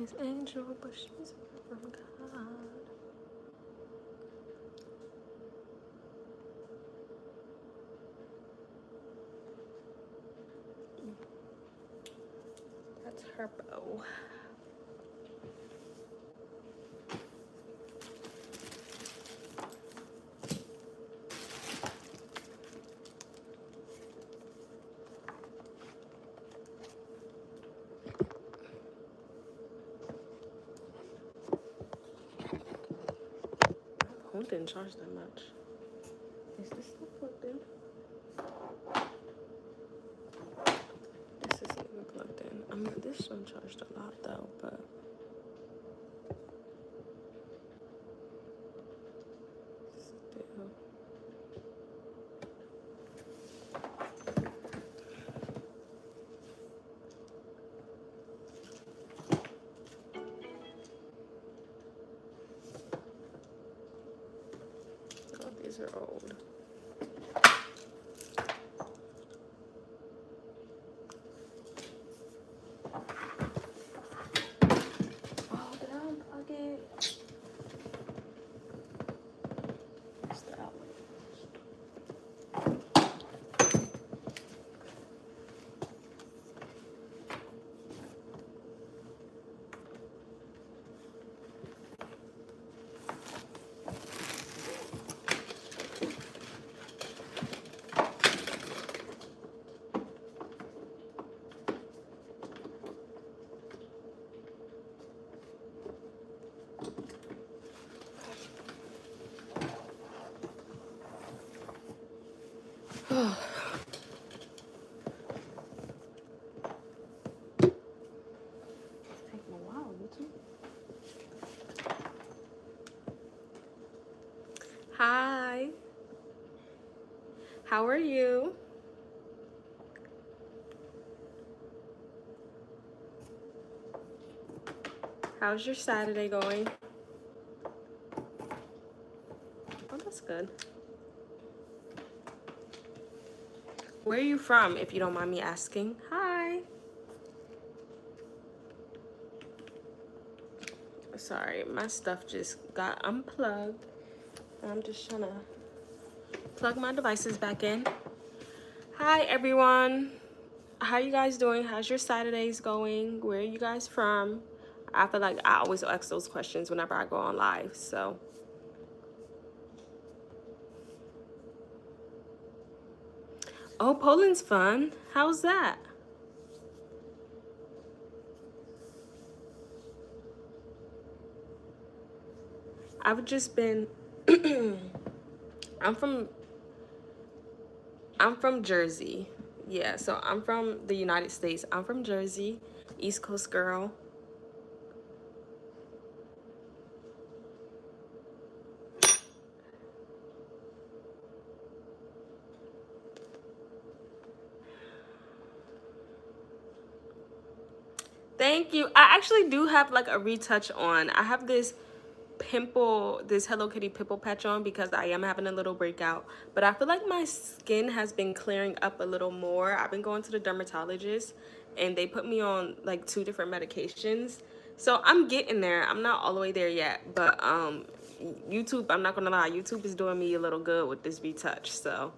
is Angel, but she's from God. That's her bow. My phone didn't charge that much. Is this still plugged in? This isn't even plugged in. I mean, this one charged a lot though, but still. Oh, these are old. Oh, did I unplug it? What's the outlet? It's taking a while, YouTube. Hi. How are you? How's your Saturday going? Oh, that's good. Where are you from, if you don't mind me asking? Hi. Sorry, my stuff just got unplugged. I'm just trying to plug my devices back in. Hi, everyone. How you guys doing? How's your Saturdays going? Where are you guys from? I feel like I always ask those questions whenever I go on live, so. Oh, Poland's fun. How's that? I've just been I'm from Jersey. Yeah, so I'm from the United States. I'm from Jersey, East Coast girl. Thank you. I actually do have like a retouch on. I have this Hello Kitty pimple patch on because I am having a little breakout. But I feel like my skin has been clearing up a little more. I've been going to the dermatologist and they put me on like 2 different medications. So I'm getting there. I'm not all the way there yet. But YouTube, I'm not gonna lie, YouTube is doing me a little good with this retouch. So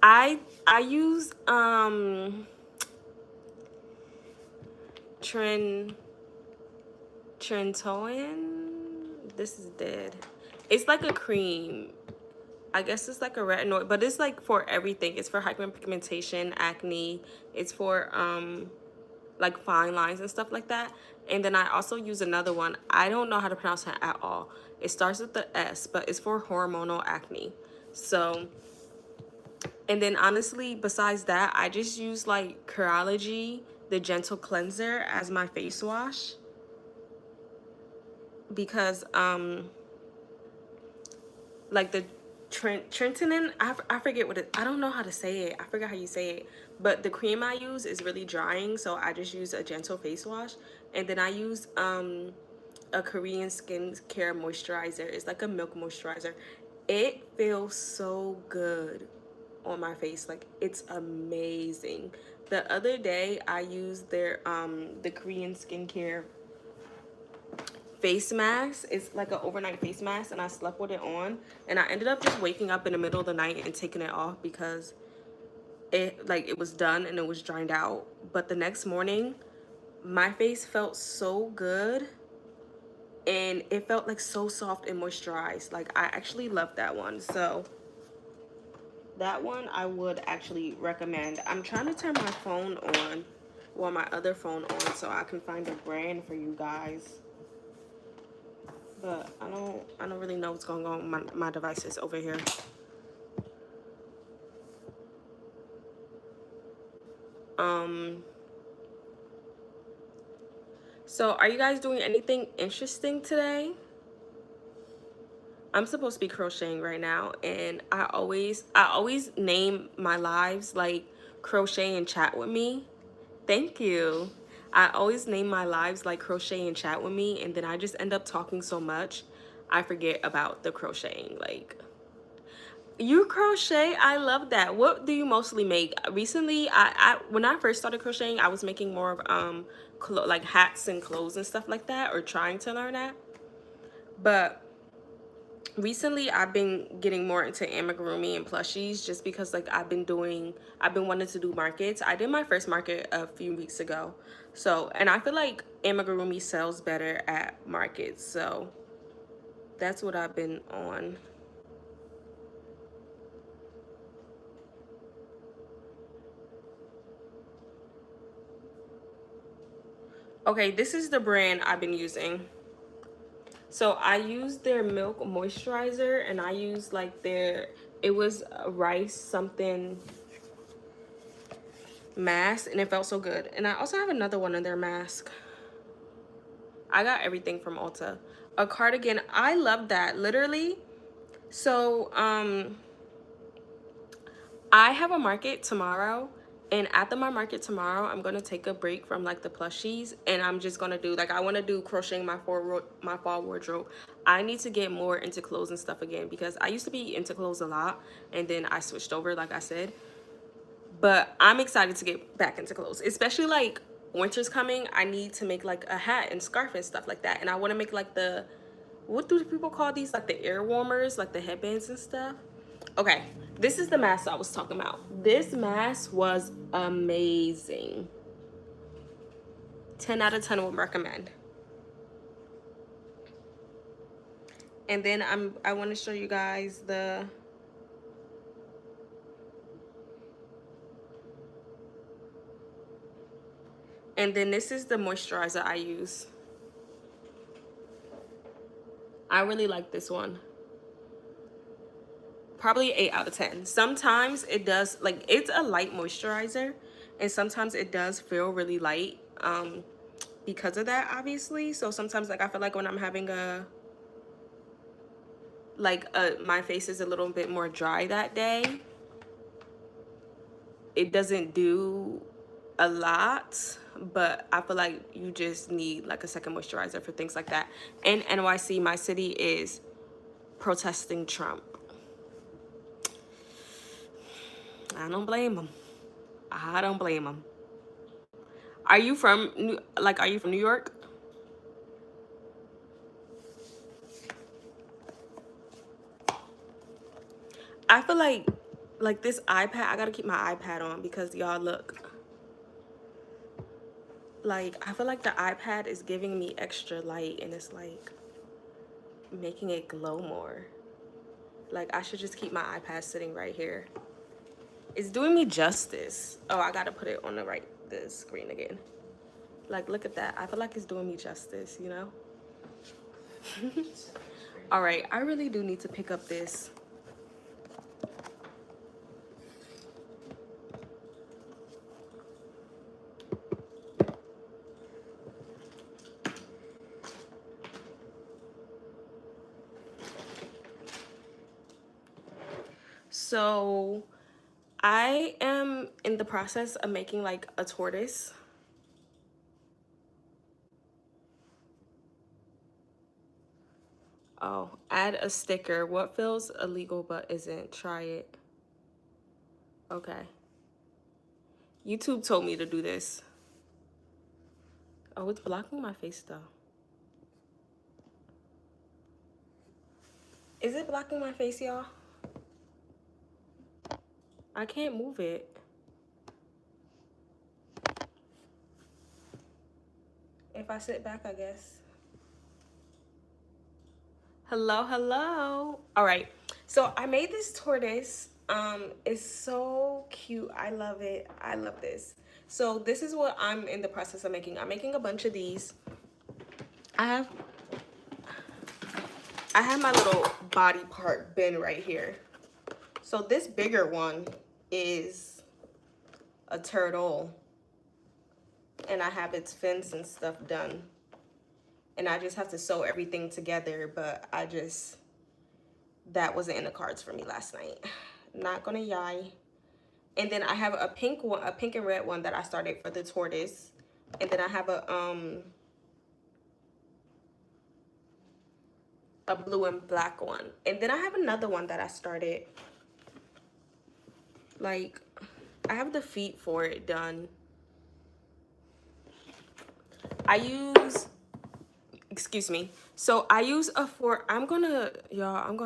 I use Trentoin. This is dead. It's like a cream. I guess it's like a retinoid, but it's like for everything. It's for hyperpigmentation, acne. It's for like fine lines and stuff like that. And then I also use another one. I don't know how to pronounce it at all. It starts with the S, but it's for hormonal acne. So, and then honestly, besides that, I just use like Curology, the Gentle Cleanser, as my face wash. Because like the Trentonin, I forget what it, I don't know how to say it. I forgot how you say it. But the cream I use is really drying, so I just use a gentle face wash. And then I use a Korean skincare moisturizer. It's like a milk moisturizer. It feels so good on my face. Like, it's amazing. The other day I used their the Korean skincare face mask. It's like an overnight face mask, and I slept with it on, and I ended up just waking up in the middle of the night and taking it off because it was done and it was dried out. But the next morning my face felt so good, and it felt like so soft and moisturized. Like, I actually love that one. So that one I would actually recommend. I'm trying to turn my phone on, well, my other phone on, so I can find a brand for you guys. But I don't really know what's going on with my devices over here. So are you guys doing anything interesting today? I'm supposed to be crocheting right now, and I always name my lives like crochet and chat with me. Thank you. I always name my lives like crochet and chat with me, and then I just end up talking so much I forget about the crocheting. Like, you crochet? I love that. What do you mostly make? Recently, I when I first started crocheting, I was making more of like hats and clothes and stuff like that, or trying to learn that. But recently I've been getting more into amigurumi and plushies, just because like I've been wanting to do markets. I did my first market a few weeks ago. So, and I feel like amigurumi sells better at markets. So that's what I've been on. Okay, this is the brand I've been using. So I used their milk moisturizer, and I used like it was a rice something mask, and it felt so good. And I also have another one of their mask. I got everything from Ulta. A cardigan, I love that, literally. So I have a market tomorrow, and at my market tomorrow, I'm gonna take a break from like the plushies, and I'm just gonna do like, I want to do crocheting my fall wardrobe. I need to get more into clothes and stuff again, because I used to be into clothes a lot, and then I switched over, like I said. But I'm excited to get back into clothes, especially like winter's coming. I need to make like a hat and scarf and stuff like that, and I want to make like what do people call these, like the air warmers, like the headbands and stuff. Okay, this is the mask I was talking about. This mask was amazing. 10 out of 10 would recommend. And then I want to show you guys and then this is the moisturizer I use. I really like this one. Probably 8 out of 10. Sometimes it does, like, it's a light moisturizer, and sometimes it does feel really light because of that, obviously. So sometimes, like, I feel like when I'm having my face is a little bit more dry that day, it doesn't do a lot. But I feel like you just need like a second moisturizer for things like that. In NYC, my city is protesting Trump. I don't blame him. I don't blame him. Are you from New York? I feel like this iPad, I gotta keep my iPad on because y'all look. Like, I feel like the iPad is giving me extra light, and it's like making it glow more. Like, I should just keep my iPad sitting right here. It's doing me justice. Oh, I gotta put it on the screen again. Like, look at that. I feel like it's doing me justice, you know? All right, I really do need to pick up this. So I am in the process of making like a tortoise. Oh, add a sticker. What feels illegal but isn't? Try it. Okay. YouTube told me to do this. Oh, it's blocking my face though. Is it blocking my face, y'all? I can't move it. If I sit back, I guess. Hello, hello. All right. So I made this tortoise. It's so cute. I love it. I love this. So this is what I'm in the process of making. I'm making a bunch of these. I have my little body part bin right here. So this bigger one is a turtle, and I have its fins and stuff done. And I just have to sew everything together, but that wasn't in the cards for me last night. Not gonna lie. And then I have a pink one, a pink and red one that I started for the tortoise. And then I have a blue and black one. And then I have another one that I started. Like, I have the feet for it done. I use, excuse me. So I use I'm gonna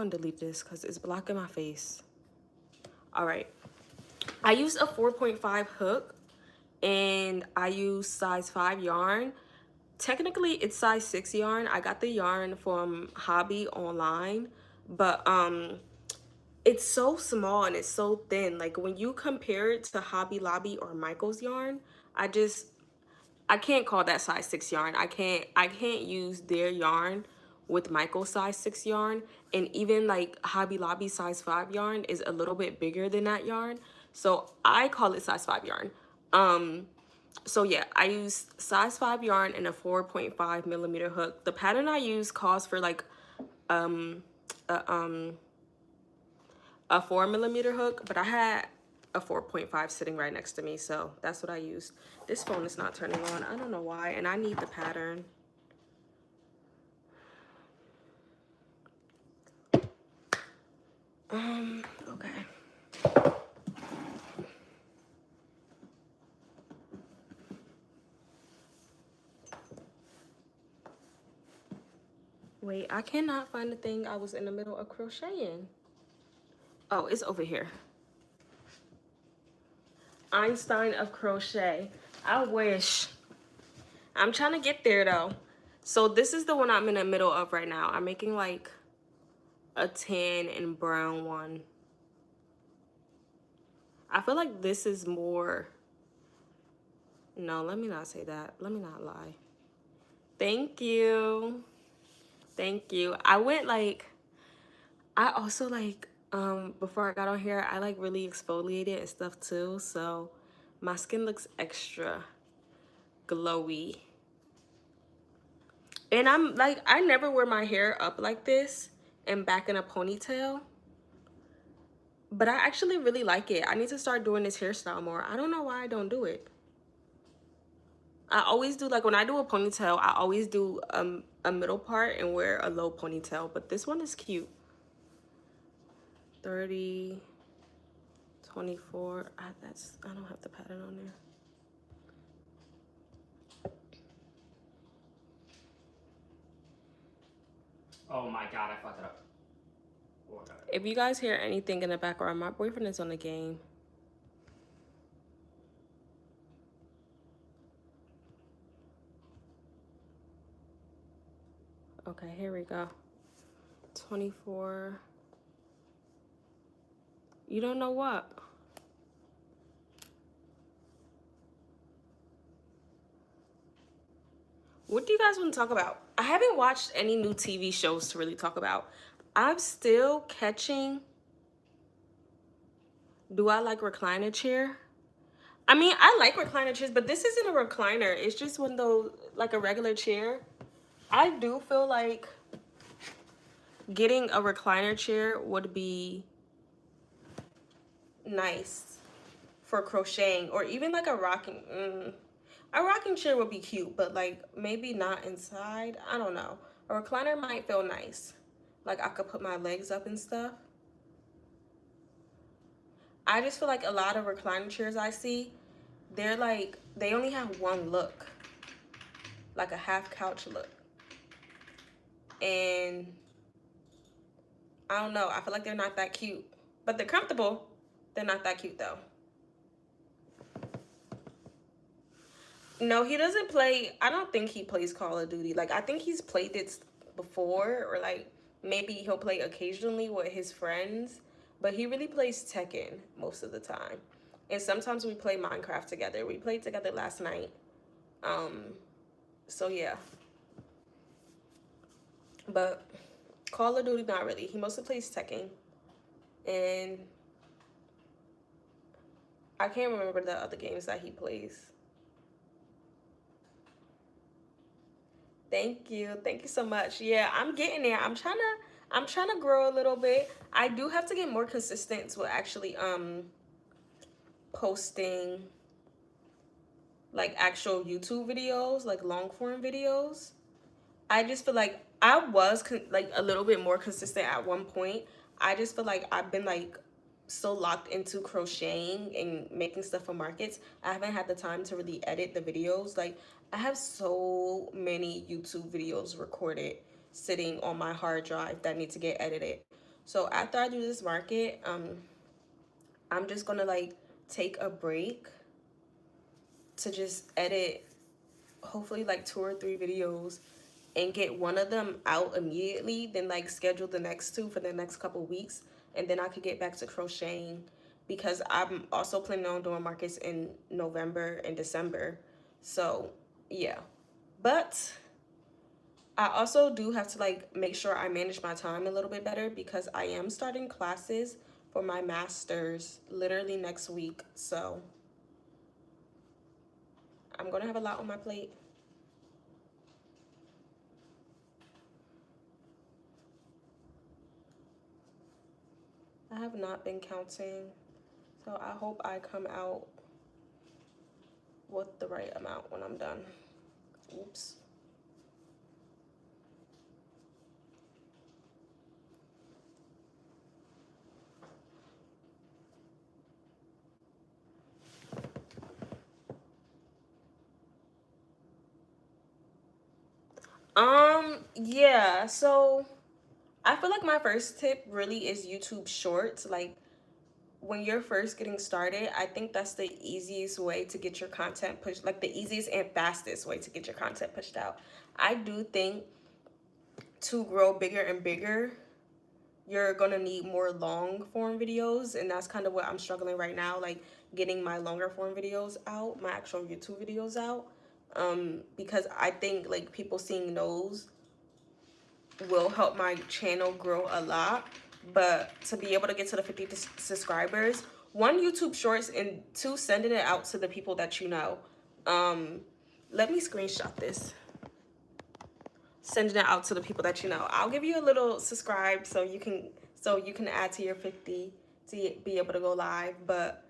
delete this because it's blocking my face. All right. I use a 4.5 hook, and I use size 5 yarn. Technically it's size 6 yarn. I got the yarn from Hobby online, but it's so small and it's so thin. Like when you compare it to Hobby Lobby or Michael's yarn, I can't call that size 6 yarn. I can't use their yarn with Michael's size 6 yarn. And even like Hobby Lobby size 5 yarn is a little bit bigger than that yarn. So I call it size 5 yarn. So yeah, I use size 5 yarn and a 4.5 millimeter hook. The pattern I use calls for like a 4 millimeter hook, but I had a 4.5 sitting right next to me, so that's what I used. This phone is not turning on. I don't know why, and I need the pattern. Okay. Wait, I cannot find the thing I was in the middle of crocheting. Oh, it's over here. Einstein of crochet. I wish. I'm trying to get there though. So this is the one I'm in the middle of right now. I'm making like a tan and brown one. I feel like this is more. No, let me not say that. Let me not lie. Thank you. Thank you. I also like, before I got on here, I like really exfoliated and stuff too. So my skin looks extra glowy. And I'm like, I never wear my hair up like this and back in a ponytail. But I actually really like it. I need to start doing this hairstyle more. I don't know why I don't do it. I always do, like when I do a ponytail, I always do a middle part and wear a low ponytail. But this one is cute. 30, 24. I don't have the pattern on there. Oh my god, I fucked it up. Oh, If you guys hear anything in the background, my boyfriend is on the game. Okay, here we go. 24. You don't know what? What do you guys want to talk about? I haven't watched any new TV shows to really talk about. I'm still catching. Do I like recliner chair? I mean, I like recliner chairs, but this isn't a recliner. It's just one of those, like a regular chair. I do feel like getting a recliner chair would be nice for crocheting, or even like a rocking chair would be cute, but like maybe not inside. I don't know. A recliner might feel nice. Like I could put my legs up and stuff. I just feel like a lot of recliner chairs I see, they're like, they only have one look, like a half couch look. And I don't know, I feel like they're not that cute. But they're comfortable. They're not that cute though. No, he doesn't play. I don't think he plays Call of Duty. Like, I think he's played it before, or like maybe he'll play occasionally with his friends. But he really plays Tekken most of the time. And sometimes we play Minecraft together. We played together last night. Um, so yeah. But Call of Duty, not really. He mostly plays Tekken. And I can't remember the other games that he plays. Thank you. Thank you so much. Yeah, I'm getting there. I'm trying to grow a little bit. I do have to get more consistent with actually posting like actual YouTube videos, like long form videos. I just feel like I was like a little bit more consistent at one point. I just feel like I've been like so locked into crocheting and making stuff for markets. I haven't had the time to really edit the videos. Like, I have so many YouTube videos recorded sitting on my hard drive that need to get edited. So after I do this market, I'm just gonna like take a break to just edit hopefully like 2 or 3 videos and get one of them out immediately, then like schedule the next two for the next couple weeks, and then I could get back to crocheting because I'm also planning on doing markets in November and December. So yeah, but I also do have to like make sure I manage my time a little bit better because I am starting classes for my master's literally next week. So I'm gonna have a lot on my plate. I have not been counting, so I hope I come out with the right amount when I'm done. Oops. Yeah, so I feel like my first tip really is YouTube Shorts. Like, when you're first getting started, I think that's the easiest way to get your content pushed, like the easiest and fastest way to get your content pushed out. I do think to grow bigger and bigger, you're gonna need more long form videos, and that's kind of what I'm struggling right now, like getting my longer form videos out, my actual YouTube videos out. Because I think like people seeing those will help my channel grow a lot. But to be able to get to the 50 subscribers, one, YouTube Shorts, and two, sending it out to the people that you know. Let me screenshot this. Sending it out to the people that you know. I'll give you a little subscribe so you can add to your 50 to be able to go live. But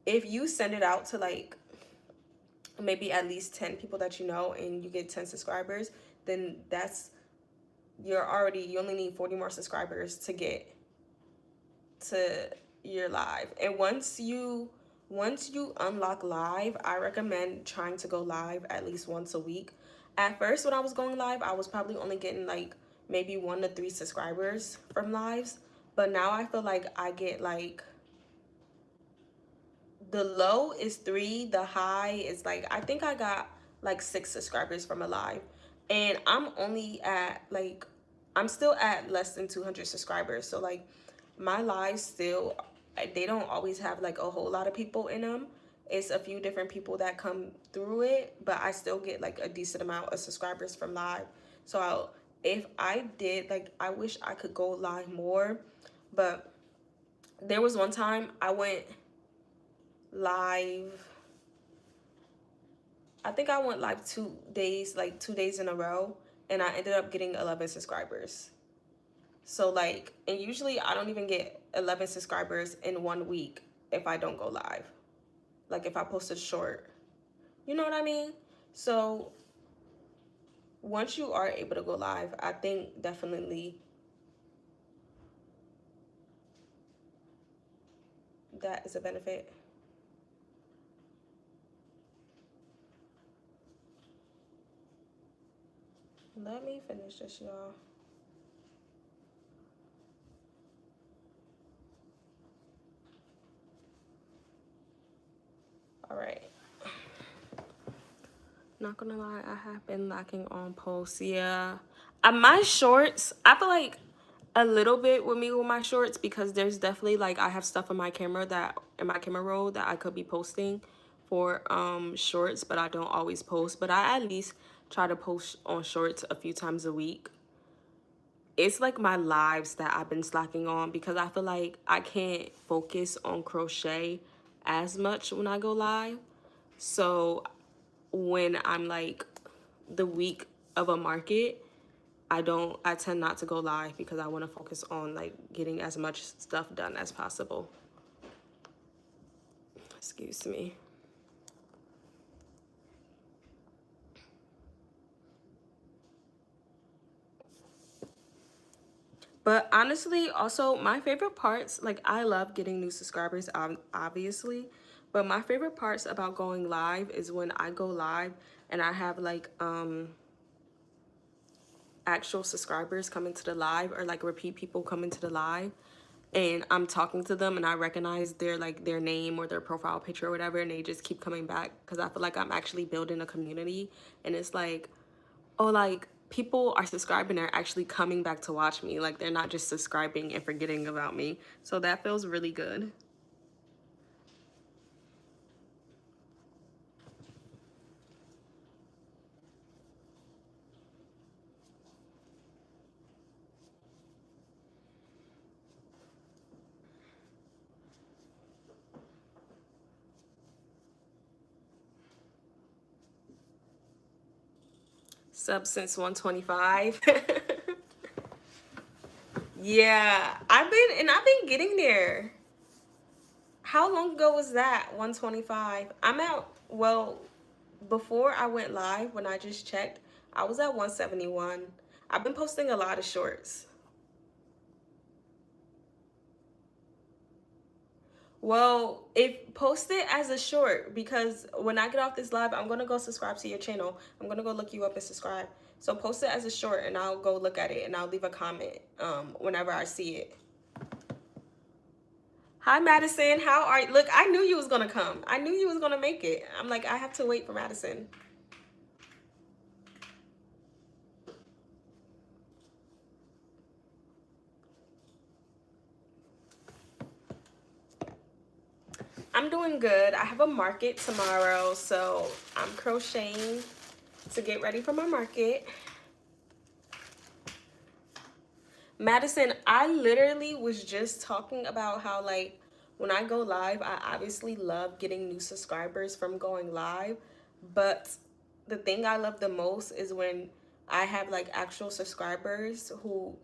if you send it out to like maybe at least 10 people that you know and you get 10 subscribers, then you only need 40 more subscribers to get to your live. And once you unlock live, I recommend trying to go live at least once a week. At first, when I was going live, I was probably only getting like maybe 1 to 3 subscribers from lives, but now I feel like I get like, the low is 3, the high is like, I think I got like 6 subscribers from a live. And I'm still at less than 200 subscribers. So like, my lives still, they don't always have like a whole lot of people in them. It's a few different people that come through it, but I still get like a decent amount of subscribers from live. So if I did, like, I wish I could go live more, but there was one time I went live, I think I went live 2 days, like 2 days in a row, and I ended up getting 11 subscribers. So like, and usually I don't even get 11 subscribers in 1 week if I don't go live. Like, if I post a short, you know what I mean? So once you are able to go live, I think definitely that is a benefit. Let me finish this, y'all. All right. Not gonna lie, I have been lacking on posts. Yeah. My shorts, I feel like a little bit with me with my shorts because there's definitely like I have stuff in my camera that in my camera roll that I could be posting for shorts, but I don't always post. But I at least try to post on shorts a few times a week. It's like my lives that I've been slacking on because I feel like I can't focus on crochet as much when I go live. So when I'm like the week of a market, I tend not to go live because I want to focus on like getting as much stuff done as possible. Excuse me. But honestly, also my favorite parts, like I love getting new subscribers, obviously. But my favorite parts about going live is when I go live and I have like actual subscribers coming to the live or like repeat people coming to the live and I'm talking to them and I recognize their like their name or their profile picture or whatever and they just keep coming back because I feel like I'm actually building a community and it's like, oh, like people are subscribing, they're actually coming back to watch me, like they're not just subscribing and forgetting about me, so that feels really good. Sub since 125. Yeah, I've been getting there. How long ago was that? 125. I'm at, well, before I went live, when I just checked, I was at 171. I've been posting a lot of shorts. Well, if post it as a short because when I get off this live, I'm gonna go subscribe to your channel. I'm gonna go look you up and subscribe. So post it as a short and I'll go look at it and I'll leave a comment whenever I see it. Hi Madison, how are you? Look, I knew you was gonna come. I knew you was gonna make it. I'm like, I have to wait for Madison. I'm doing good. I have a market tomorrow, so I'm crocheting to get ready for my market. Madison, I literally was just talking about how like when I go live, I obviously love getting new subscribers from going live, but the thing I love the most is when I have like actual subscribers who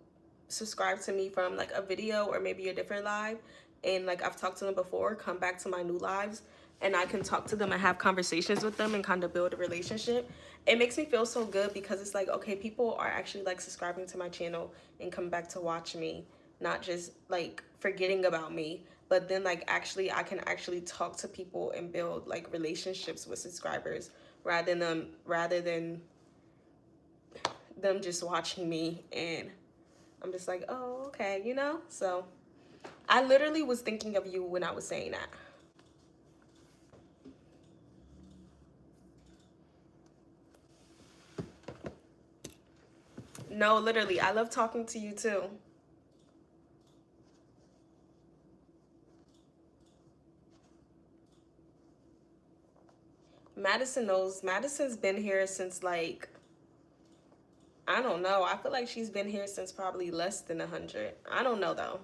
subscribe to me from like a video or maybe a different live and like I've talked to them before, come back to my new lives and I can talk to them and have conversations with them and kind of build a relationship. It makes me feel so good because it's like, okay, people are actually like subscribing to my channel and come back to watch me, not just like forgetting about me, but then like actually I can actually talk to people and build like relationships with subscribers rather than them just watching me and I'm just like, oh, okay, you know? So I literally was thinking of you when I was saying that. No, literally, I love talking to you too. Madison knows. Madison's been here since like, I don't know. I feel like she's been here since probably less than 100. I don't know though.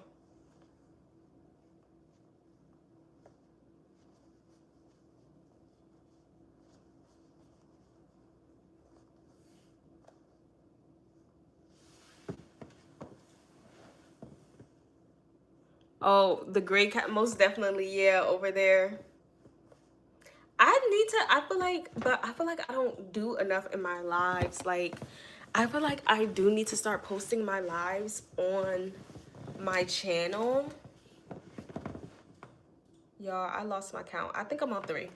Oh, the gray cat, most definitely, yeah, over there. I feel like I don't do enough in my lives. Like, I feel like I do need to start posting my lives on my channel. Y'all, I lost my count. I think I'm on 3.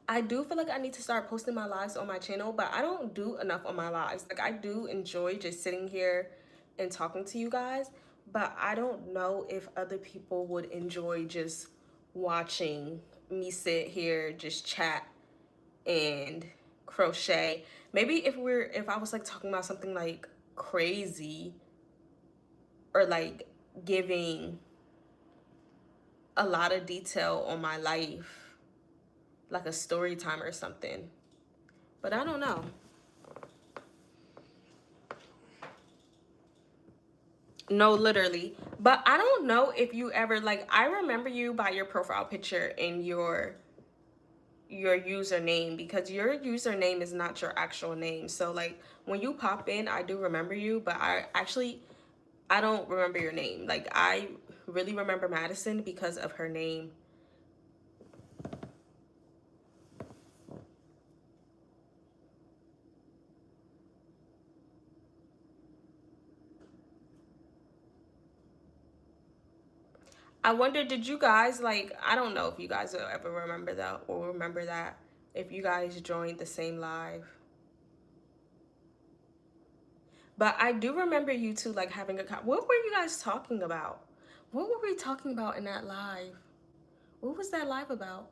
I do feel like I need to start posting my lives on my channel, but I don't do enough on my lives. Like, I do enjoy just sitting here and talking to you guys, but I don't know if other people would enjoy just watching me sit here, just chat and crochet. Maybe if I was like talking about something like crazy or like giving a lot of detail on my life, like a story time or something. But I don't know. No, literally. But I don't know if you ever, like, I remember you by your profile picture and your username, because your username is not your actual name. So like when you pop in, I do remember you, but I don't remember your name. Like, I really remember Madison because of her name. I wonder, did you guys, like, I don't know if you guys will ever remember that or remember that if you guys joined the same live. But I do remember you two, like, having a, what were you guys talking about? What were we talking about in that live? What was that live about?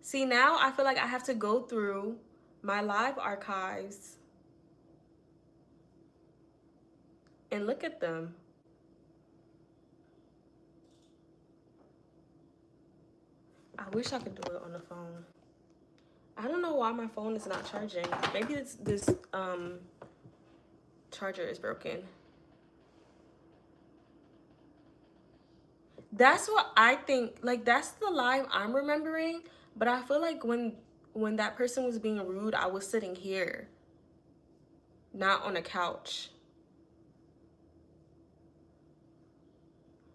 See, now I feel like I have to go through my live archives and look at them. I wish I could do it on the phone. I don't know why my phone is not charging. Maybe it's this charger is broken. That's what I think. Like, that's the live I'm remembering. But I feel like when that person was being rude, I was sitting here, not on a couch.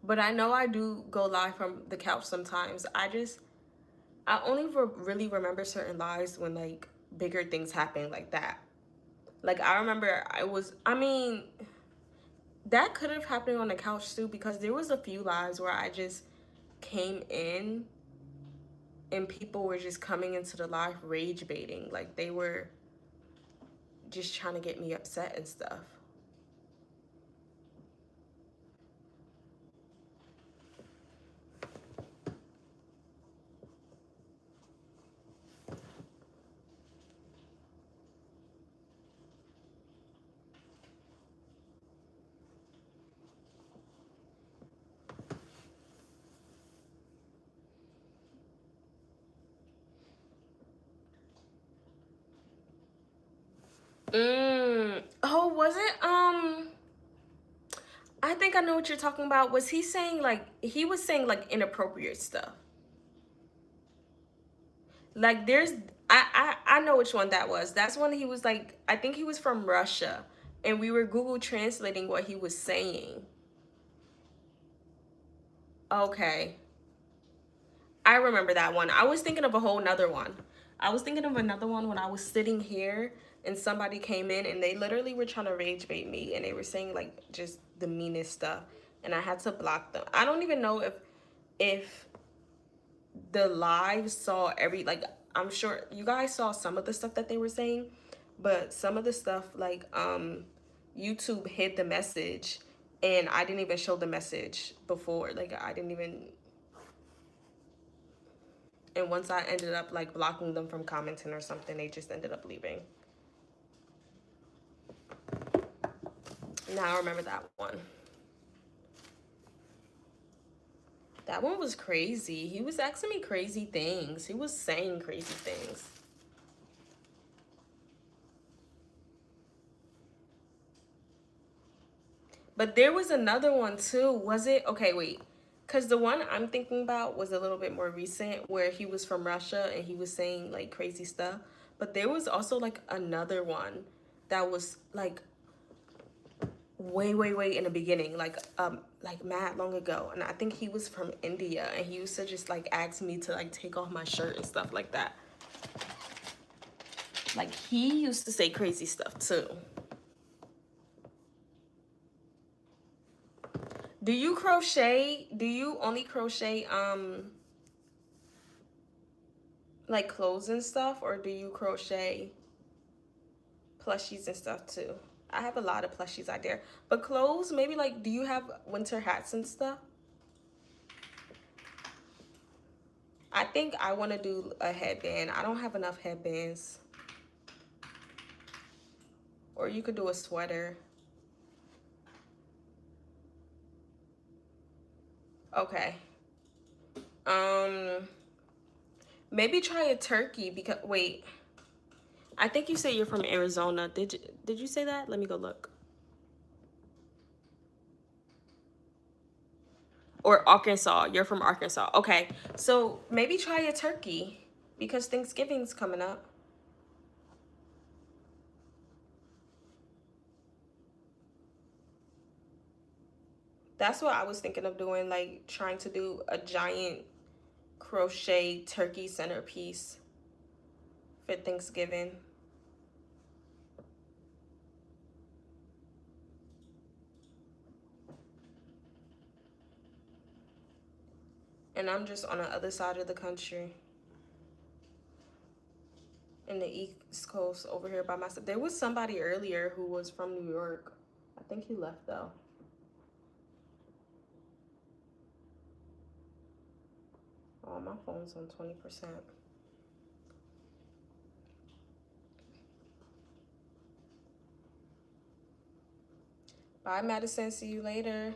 But I know I do go live from the couch sometimes. I only really remember certain lives when like bigger things happen like that. Like, I remember I mean, that could have happened on the couch too, because there was a few lives where I just came in and people were just coming into the live rage baiting. Like, they were just trying to get me upset and stuff. Oh, was it I think I know what you're talking about. Was he saying like, he was saying like inappropriate stuff? Like, I know which one that was. That's when he was like, I think he was from Russia and we were Google translating what he was saying. Okay. I remember that one. I was thinking of a whole nother one. I was thinking of another one when I was sitting here and somebody came in and they literally were trying to rage bait me and they were saying like just the meanest stuff and I had to block them. I don't even know if the live saw like, I'm sure you guys saw some of the stuff that they were saying, but some of the stuff like YouTube hid the message and I didn't even show the message before. Like, I didn't even. And once I ended up like blocking them from commenting or something, they just ended up leaving. Now I remember that one. That one was crazy. He was asking me crazy things. He was saying crazy things. But there was another one too. Was it? Okay, wait. Because the one I'm thinking about was a little bit more recent where he was from Russia and he was saying like crazy stuff. But there was also like another one that was like way in the beginning, like mad long ago, and I think he was from India and he used to just like ask me to like take off my shirt and stuff like that. Like, he used to say crazy stuff too. Do you crochet? Do you only crochet like clothes and stuff, or do you crochet plushies and stuff too? I have a lot of plushies out there, but clothes, maybe like, do you have winter hats and stuff? I think I want to do a headband. I don't have enough headbands. Or you could do a sweater. Okay. Um, maybe try a turkey because wait. I think you said you're from Arizona. Did you say that? Let me go look. Or Arkansas. You're from Arkansas. Okay. So maybe try a turkey because Thanksgiving's coming up. That's what I was thinking of doing, like trying to do a giant crochet turkey centerpiece for Thanksgiving. And I'm just on the other side of the country. In the East Coast over here by myself. There was somebody earlier who was from New York. I think he left though. Oh, my phone's on 20%. Bye, Madison. See you later.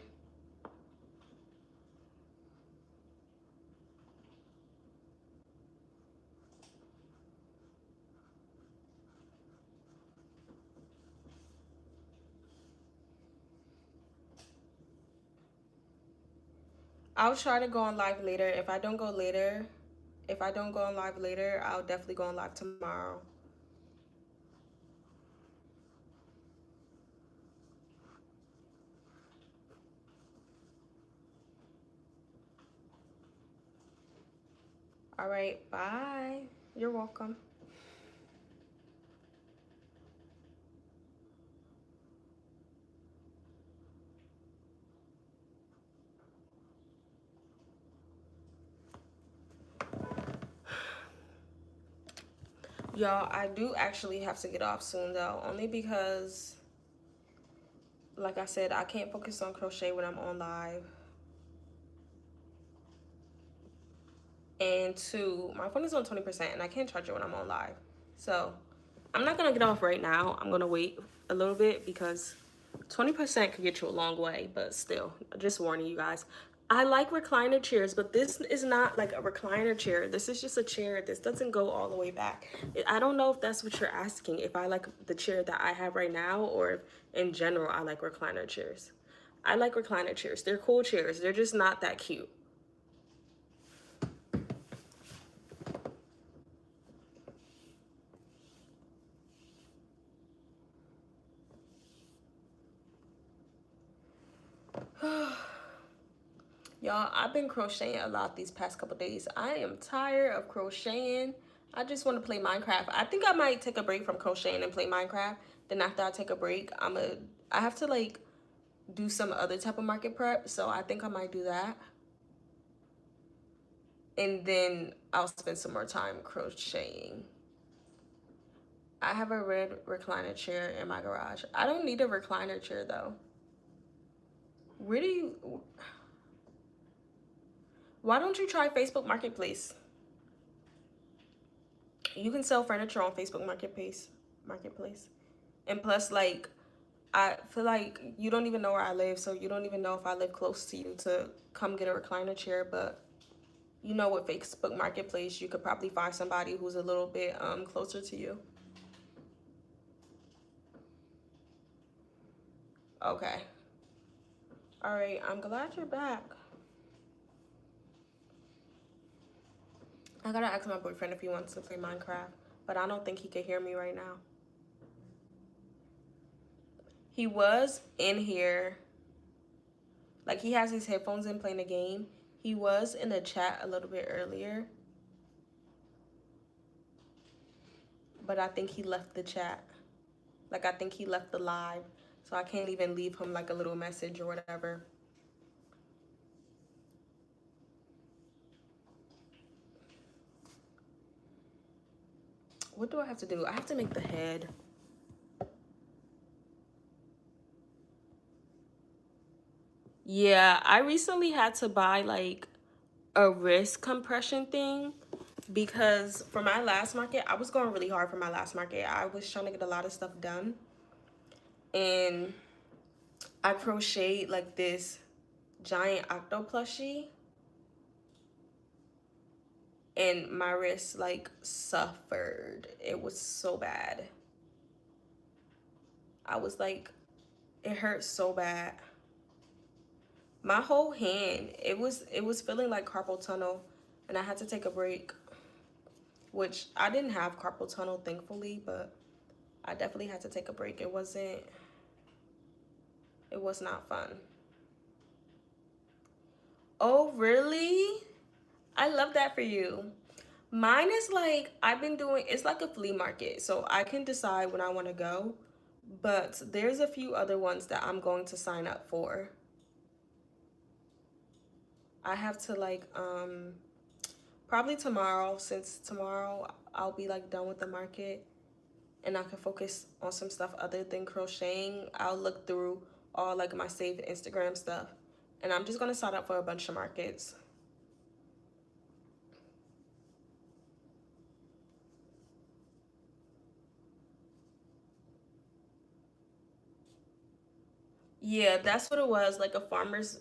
I'll try to go on live later. If I don't go on live later, I'll definitely go on live tomorrow. All right, bye. You're welcome. Y'all, I do actually have to get off soon though, only because, like I said, I can't focus on crochet when I'm on live. And two, my phone is on 20% and I can't charge it when I'm on live. So I'm not gonna get off right now. I'm gonna wait a little bit because 20% could get you a long way, but still, just warning you guys. I like recliner chairs, but this is not like a recliner chair. This is just a chair. This doesn't go all the way back. I don't know if that's what you're asking, if I like the chair that I have right now, or if in general I like recliner chairs. I like recliner chairs. They're cool chairs. They're just not that cute. Y'all, I've been crocheting a lot these past couple days. I am tired of crocheting. I just want to play Minecraft. I think I might take a break from crocheting and play Minecraft. Then after I take a break, I have to like do some other type of market prep. So I think I might do that. And then I'll spend some more time crocheting. I have a red recliner chair in my garage. I don't need a recliner chair though. Where do you... Why don't you try Facebook Marketplace? You can sell furniture on Facebook Marketplace. And plus, like, I feel like you don't even know where I live, so you don't even know if I live close to you to come get a recliner chair. But you know, with Facebook Marketplace, you could probably find somebody who's a little bit closer to you. Okay. All right. I'm glad you're back. I gotta ask my boyfriend if he wants to play Minecraft, but I don't think he can hear me right now. He was in here, like he has his headphones in playing a game. He was in the chat a little bit earlier, but I think he left the chat. Like I think he left the live, so I can't even leave him like a little message or whatever. What do I have to do? I have to make the head. Yeah, I recently had to buy like a wrist compression thing because for my last market, I was going really hard for my last market. I was trying to get a lot of stuff done, and I crocheted like this giant octo plushie, and my wrist like suffered. It was so bad. I was like, it hurt so bad. My whole hand, it was feeling like carpal tunnel, and I had to take a break, which I didn't have carpal tunnel thankfully, but I definitely had to take a break. It was not fun. Oh, really? I love that for you. Mine is like, I've been doing, it's like a flea market, so I can decide when I want to go, but there's a few other ones that I'm going to sign up for. I have to like, probably tomorrow, since tomorrow I'll be like done with the market and I can focus on some stuff other than crocheting. I'll look through all like my saved Instagram stuff, and I'm just gonna sign up for a bunch of markets. Yeah, that's what it was, like a farmer's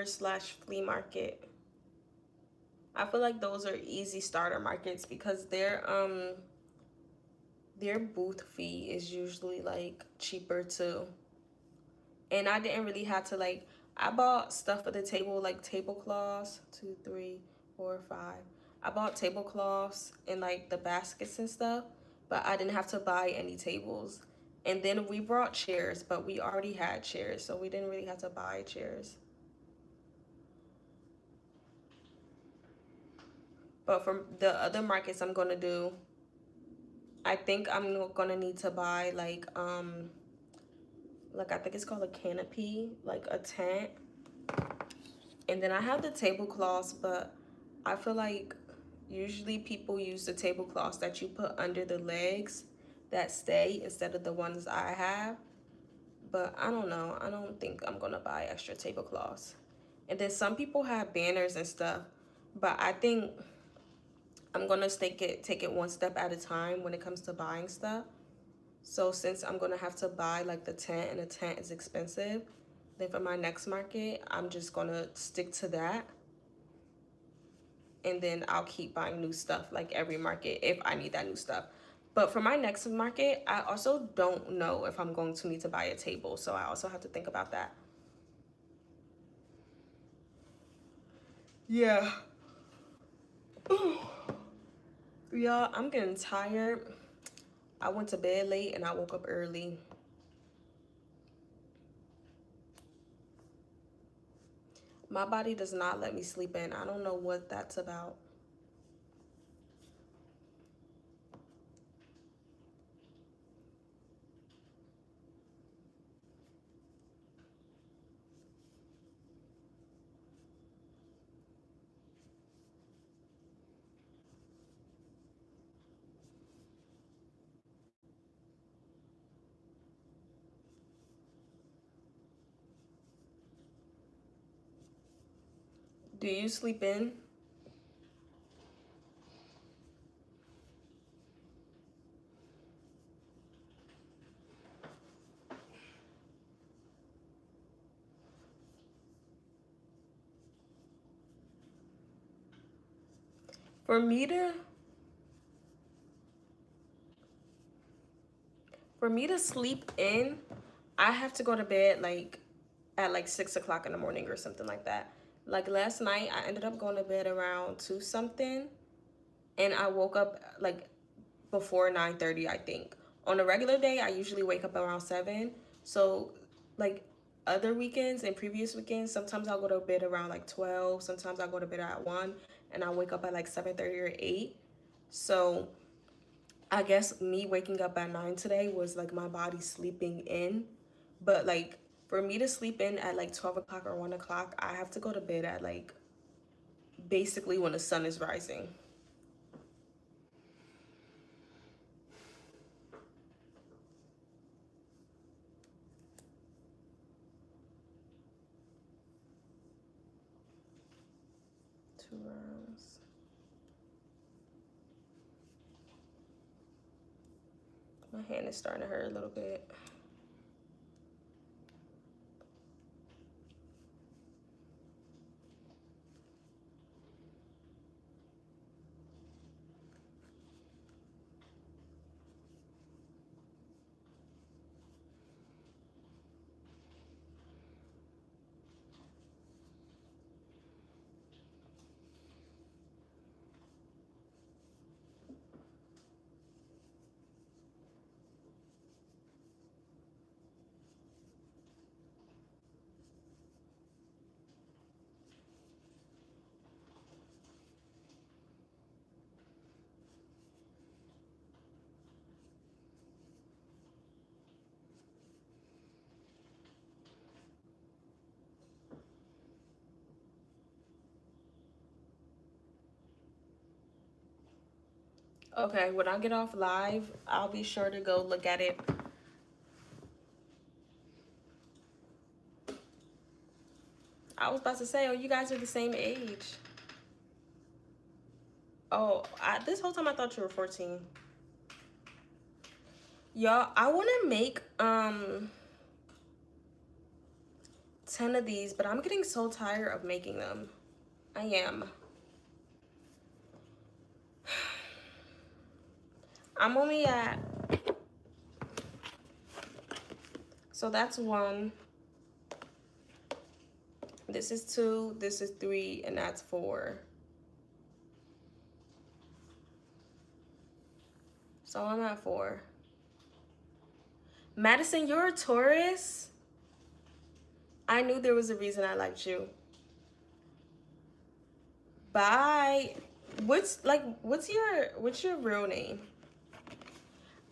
slash flea market. I feel like those are easy starter markets because their booth fee is usually like cheaper too. And I didn't really have to like, I bought stuff for the table, like tablecloths, 2, 3, 4, 5. I bought tablecloths and like the baskets and stuff, but I didn't have to buy any tables. And then we brought chairs, but we already had chairs, so we didn't really have to buy chairs. But for the other markets I'm gonna do, I think I'm gonna need to buy like I think it's called a canopy, like a tent. And then I have the tablecloths, but I feel like usually people use the tablecloths that you put under the legs that stay instead of the ones I have. But I don't know. I don't think I'm gonna buy extra tablecloths. And then some people have banners and stuff, but I think I'm gonna take it one step at a time when it comes to buying stuff. So since I'm gonna have to buy like the tent and the tent is expensive, then for my next market, I'm just gonna stick to that. And then I'll keep buying new stuff like every market if I need that new stuff. But for my next market, I also don't know if I'm going to need to buy a table. So I also have to think about that. Yeah. Y'all, I'm getting tired. I went to bed late and I woke up early. My body does not let me sleep in. I don't know what that's about. Do you sleep in? For me to for me to sleep in, I have to go to bed like at like 6 o'clock in the morning or something like that. Like last night, I ended up going to bed around 2 something, and I woke up like before 9:30, I think. On a regular day, I usually wake up around 7. So like other weekends and previous weekends, sometimes I'll go to bed around like 12, sometimes I'll go to bed at 1, and I wake up at like 7:30 or 8. So I guess me waking up at 9 today was like my body sleeping in. But like for me to sleep in at like 12 o'clock or 1 o'clock, I have to go to bed at like basically when the sun is rising. 2 rounds. My hand is starting to hurt a little bit. Okay, when I get off live, I'll be sure to go look at it. I was about to say, oh, you guys are the same age. Oh, this whole time I thought you were 14. Y'all, I want to make 10 of these, but I'm getting so tired of making them. I am. I'm only at, so that's 1. This is 2, this is 3, and that's 4. So I'm at 4. Madison, you're a Taurus? I knew there was a reason I liked you. Bye. What's your real name?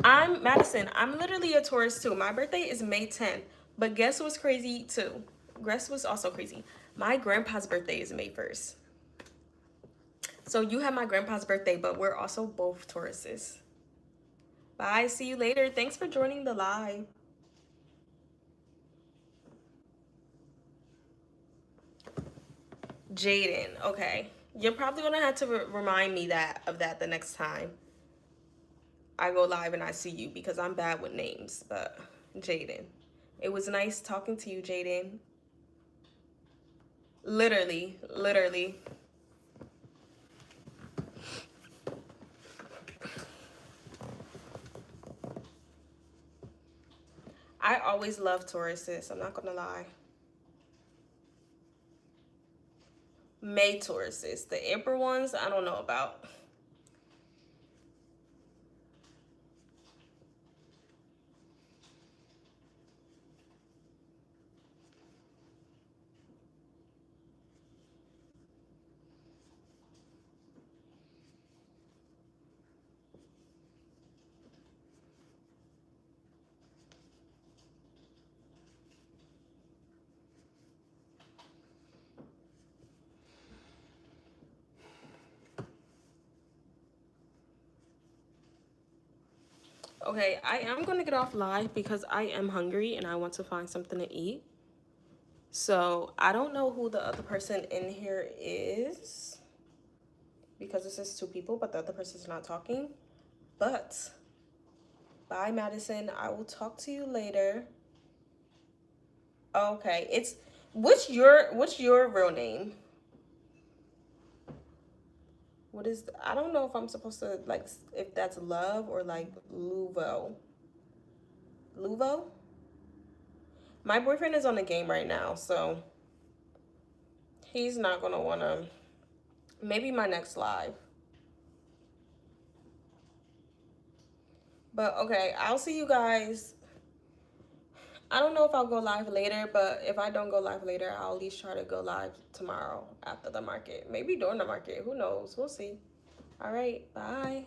I'm Madison. I'm literally a Taurus too. My birthday is May 10th. But guess what's crazy too? Guess what's also crazy? My grandpa's birthday is May 1st. So you have my grandpa's birthday, but we're also both Tauruses. Bye. See you later. Thanks for joining the live. Jaden. Okay. You're probably going to have to remind me of that the next time I go live and I see you, because I'm bad with names. But Jaden. It was nice talking to you, Jaden. Literally. I always love Tauruses. I'm not going to lie. May Tauruses. The April ones, I don't know about. Okay, I am going to get off live because I am hungry and I want to find something to eat. So I don't know who the other person in here is, because this is 2 people, but the other person's not talking. But bye, Madison. I will talk to you later. Okay, what's your real name? I don't know if I'm supposed to, like, if that's Love or like Luvo. Luvo? My boyfriend is on the game right now, so he's not gonna wanna. Maybe my next live. But okay, I'll see you guys. I don't know if I'll go live later, but if I don't go live later, I'll at least try to go live tomorrow after the market. Maybe during the market. Who knows? We'll see. All right. Bye.